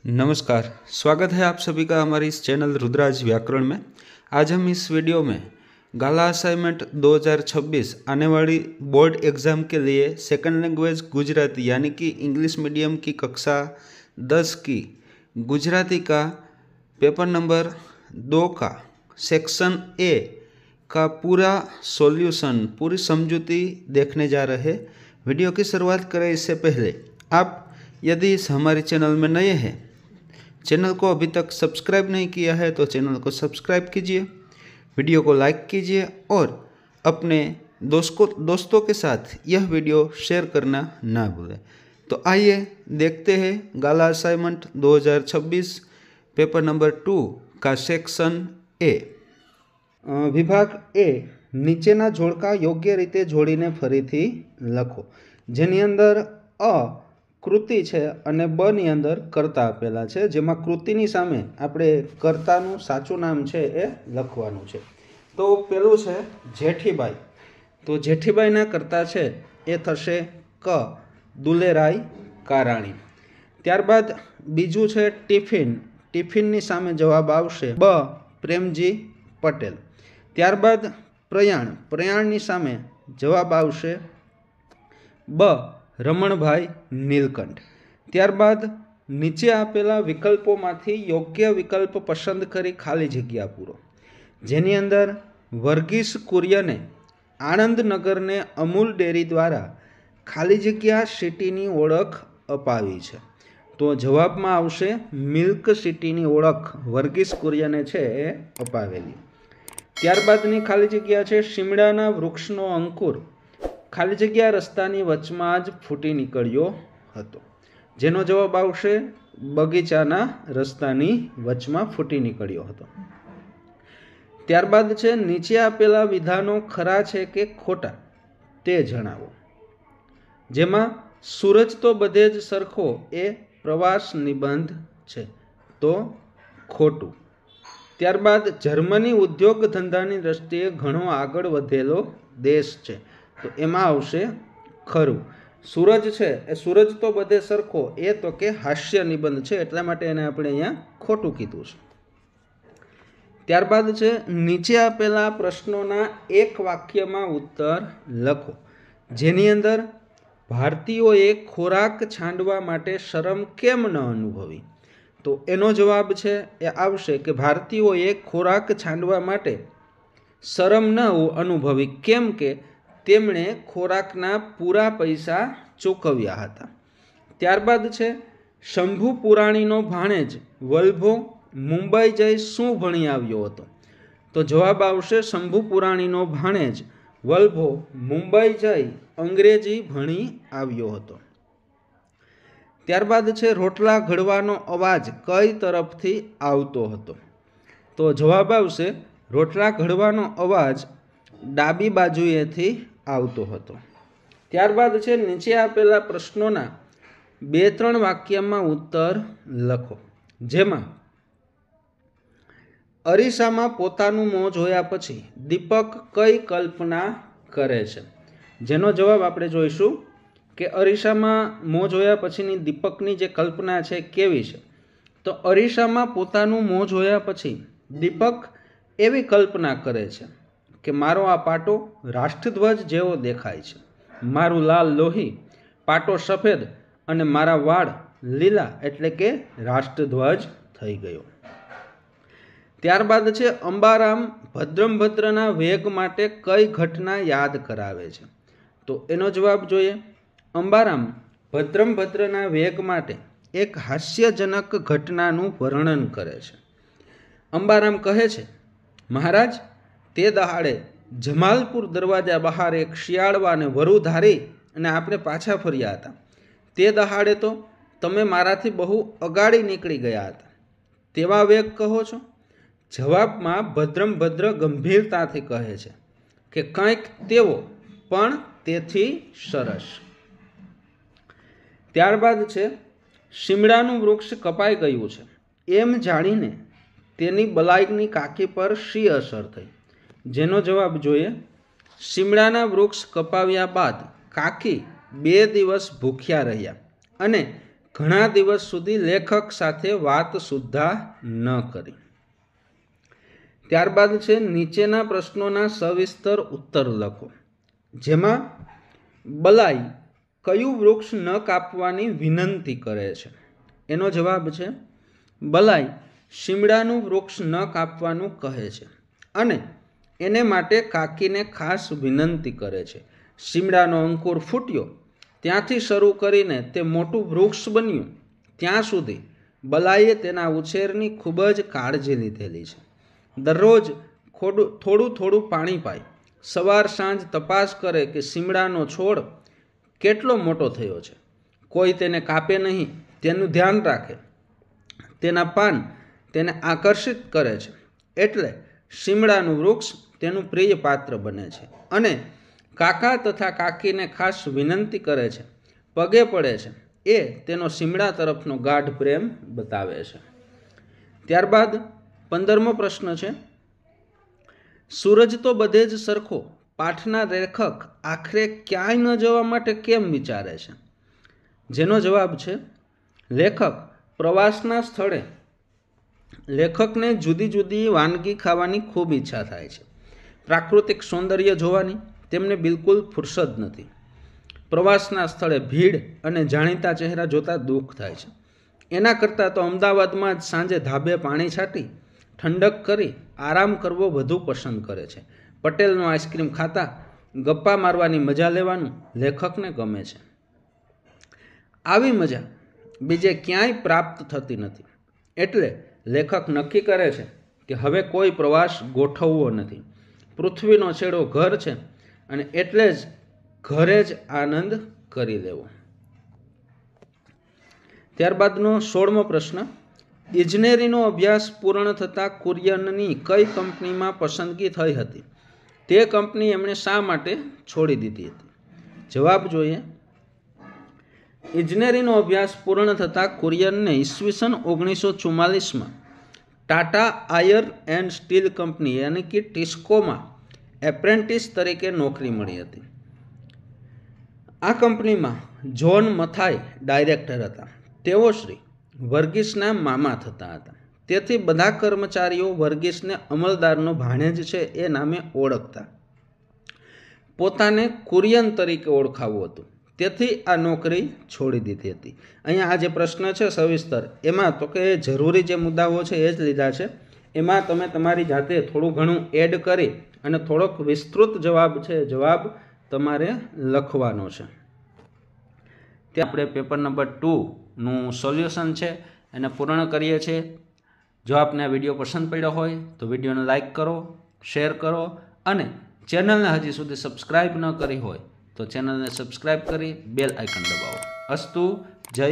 नमस्कार, स्वागत है आप सभी का हमारी इस चैनल रुद्राज व्याकरण में। आज हम इस वीडियो में गाला असाइनमेंट 2026 आने वाली बोर्ड एग्ज़ाम के लिए सेकंड लैंग्वेज गुजराती यानी कि इंग्लिश मीडियम की कक्षा 10 की गुजराती का पेपर नंबर 2 का सेक्शन ए का पूरा सॉल्यूशन, पूरी समझूती देखने जा रहे। वीडियो की शुरुआत करें इससे पहले आप यदि इस हमारे चैनल में नए हैं, चैनल को अभी तक सब्सक्राइब नहीं किया है तो चैनल को सब्सक्राइब कीजिए, वीडियो को लाइक कीजिए और अपने दोस्तों के साथ यह वीडियो शेयर करना ना भूलें। तो आइए देखते हैं गाला असाइनमेंट 2026 पेपर नंबर 2 का सेक्शन ए। विभाग ए नीचेना जोड़का योग्य रीते जोड़ीने फरीथी लखो, जेनी अंदर अ कृति है और ब नी अंदर कर्ता आपेला है, जेमां कृतिनी सामे आपणे कर्तानुं साचुं नाम है ए लखवानुं छे। तो पेलुं छे जेठीबाई, तो जेठीबाईना कर्ता है ए थशे क दुलेराय काराणी। त्यारबाद बीजुं छे टिफिन, टिफिननी सामे जवाब आवशे ब प्रेमजी पटेल। त्यारबाद प्रयाण, प्रयाणनी सामे जवाब आवशे ब रमणभाई नीलकंठ। त्यारबाद नीचे आपेला विकल्पोमांथी योग्य विकल्प पसंद करी खाली जग्या पूरो, जेनी अंदर वर्गीस कुरियने आणंदनगरने अमूल डेरी द्वारा खाली जग्या सिटीनी ओळख अपावी छे। तो जवाबमां आवशे मिल्क सिटीनी ओळख वर्गीस कुरियने छे ए अपावेली। त्यारबादनी खाली जग्या छे शीमड़ाना वृक्षनो अंकुर खाली जग्या रस्तानी वचमां ज फूटी निकळ्यो हतो, जेनो जवाब आवशे बगीचाना रस्तानी वचमां फूटी निकळ्यो हतो। त्यारबाद छे नीचे आपेला विधानो खरा छे के खोटा ते जणावो, जेमां सूरज तो बधे ज सरखो ए प्रवास निबंध छे, तो खोटुं। त्यारबाद जर्मनी उद्योग धंधानी दृष्टिए घणो आगळ वधेलो देश छे, तो एमां आवशे खरुं। सूरज छे ए सूरज तो बधे सरखो ए तो के हास्य निबंध छे, एटला माटे एने आपणे अहींया खोटुं कीधुं छे। त्यारबाद छे नीचे आपेला प्रश्नोना एक वाक्यमां उत्तर लखो, जेनी अंदर भारतीयोए खोराक छांडवा माटे शरम केम न अनुभवी। तो एनो जवाब छे ए आवशे के भारतीयोए खोराक छांडवा माटे शरम न अनुभवी, केम के तेमणे खोराकना पूरा पैसा चूकव्या हता। त्यारबाद छे शंभु पुराणीनो भाणेज वल्भो मुंबई जई शुं भणी आव्यो हतो। तो जवाब आवशे शंभु पुराणीनो भाणेज वल्भो मुंबई जई अंग्रेजी भणी आव्यो हतो। त्यारबाद छे रोटला घड़वानो अवाज कई तरफथी आवतो हतो। तो जवाब आवशे रोटला घड़वानो अवाज डाबी बाजुएथी आवतो हतो। त्यारबाद छे नीचे आपेला प्रश्नोना 2-3 वाक्यमां उत्तर लखो, जेमां अरीसामां पोतानुं मों जोया पछी दीपक कई कल्पना करे छे, जेनो जवाब आपणे जोईशुं के अरीसामां मों जोया पछीनी दीपकनी जे कल्पना छे केवी छे। तो अरीसामां पोतानुं मों जोया पछी दीपक एवी कल्पना करे छे के मारो आ पाटो राष्ट्रध्वज जेवो देखाय छे, मारुं लाल लोही, पाटो सफेद अने मारा वाळ लीला एटले के राष्ट्रध्वज थई गयो। त्यारबाद छे अंबाराम भद्रमभद्રના वेग माटे कई घटना याद करावे छे। तो एनो जवाब जोईए अंबाराम भद्रमभद्રના वेग माटे एक हास्यजनक घटनानुं वर्णन करे छे। अंबाराम कहे छे, महाराज ते दहाड़े जमालपुर दरवाजा बहार एक शियाळवा ने वरु धारी अने आपणे पाछा फर्या हता। ते दहाड़े तो तमे माराथी बहु अगाड़ी निकળી गया हता, तेवा वेग कहो छो। जवाबमां भद्रमभद्र गंभीरताथी कहे छे के कंईक तेवो पण तेथी सरस। त्यारबाद छे शीमड़ानुं वृक्ष कपाई गयुं छे एम जाणीने तेनी बलाईनी काकी पर शी असर थई, जेनो जवाब जोईए शीमड़ाना वृक्ष कपाव्या बाद काकी 2 दिवस भूख्या रह्या अने ઘણા દિવસ સુધી લેખક સાથે વાત સુદ્ધા ન કરી। ત્યારબાદ છે નીચેના પ્રશ્નોના સવિસ્તર ઉત્તર લખો, જેમાં બલાઈ કયું વૃક્ષ ન કાપવાની વિનંતી કરે છે? એનો જવાબ છે બલાઈ શીમડાનું વૃક્ષ ન કાપવાનું કહે છે અને એને માટે કાકીને ખાસ વિનંતી કરે છે। શીમડાનો અંકુર ફૂટ્યો ત્યાંથી શરૂ કરીને તે મોટું વૃક્ષ બન્યું ત્યાં સુધી બલાઈએ તેના ઉછેરની ખૂબ જ કાળજી લીધેલી છે। દરરોજ થોડું થોડું પાણી પાય, સવાર સાંજ તપાસ કરે કે શીમડાનો છોડ કેટલો મોટો થયો છે, કોઈ તેને કાપે નહીં તેનું ધ્યાન રાખે, તેના પાન તેને આકર્ષિત કરે છે, એટલે શીમડાનું વૃક્ષ તેનું પ્રિય પાત્ર બને છે અને કાકા તથા કાકીને ખાસ વિનંતી કરે છે, પગે પડે છે, એ તેનો શીમડા તરફનો ગાઢ પ્રેમ બતાવે છે। ત્યારબાદ 15મો પ્રશ્ન છે, સૂરજ તો બધે જ સરખો પાઠના લેખક આખરે ક્યાંય ન જવા માટે કેમ વિચારે છે? જેનો જવાબ છે લેખક પ્રવાસના સ્થળે લેખકને જુદી જુદી વાનગી ખાવાની ખૂબ ઈચ્છા થાય છે। પ્રાકૃતિક સૌંદર્ય જોવાની તેમને બિલકુલ ફુરસદ નથી। પ્રવાસના સ્થળે ભીડ અને જાણીતા ચહેરા જોતા દુઃખ થાય છે। એના કરતાં તો અમદાવાદમાં જ સાંજે ધાબે પાણી છાંટી ઠંડક કરી આરામ કરવો વધુ પસંદ કરે છે। પટેલનો આઈસ્ક્રીમ ખાતા ગપ્પા મારવાની મજા લેવાનું લેખકને ગમે છે। આવી મજા બીજે ક્યાંય પ્રાપ્ત થતી નથી, એટલે લેખક નક્કી કરે છે કે હવે કોઈ પ્રવાસ ગોઠવવો નથી। પૃથ્વીનો છેડો ઘર છે અને એટલે જ ઘરે જ આનંદ કરી લેવો। ત્યારબાદનો 16મો પ્રશ્ન, ઇજનેરીનો અભ્યાસ પૂર્ણ થતાં કુરિયનની કઈ કંપનીમાં પસંદગી થઈ હતી? તે કંપની એમણે શા માટે છોડી દીધી હતી? જવાબ જોઈએ, ઇજનેરીનો અભ્યાસ પૂર્ણ થતાં કુરિયનને ઈસવીસન 1944માં Tata iron and steel company યાની કે ટિસ્કોમાં એપ્રેન્ટિસ તરીકે નોકરી મળી હતી। આ કંપનીમાં જ્હોન મથાઈ ડાયરેક્ટર હતા। તેઓ શ્રી વર્ગીસના મામા થતા હતા, તેથી બધા કર્મચારીઓ વર્ગીસને અમલદારનો ભાણેજ છે એ નામે ઓળખતા। પોતાને કુરિયન તરીકે ઓળખાવું હતું, તેથી આ નોકરી છોડી દીધી હતી। અહીંયા આ જે પ્રશ્ન છે સવિસ્તર, એમાં તો કે જરૂરી જે મુદ્દાઓ છે એ જ લીધા છે, એમાં તમે તમારી જાતે થોડું ઘણું એડ કરી અને થોડોક વિસ્તૃત જવાબ છે જવાબ તમારે લખવાનો છે। ત્યાં આપણે પેપર નંબર 2નું સોલ્યુશન છે એને પૂર્ણ કરીએ છીએ। જો આપને આ વિડીયો પસંદ પડ્યો હોય તો વિડીયોને લાઇક કરો, શેર કરો અને ચેનલને હજી સુધી સબસ્ક્રાઈબ ન કરી હોય તો ચેનલને સબસ્ક્રાઈબ કરી બેલ આઇકન દબાવો। અસ્તુ, જય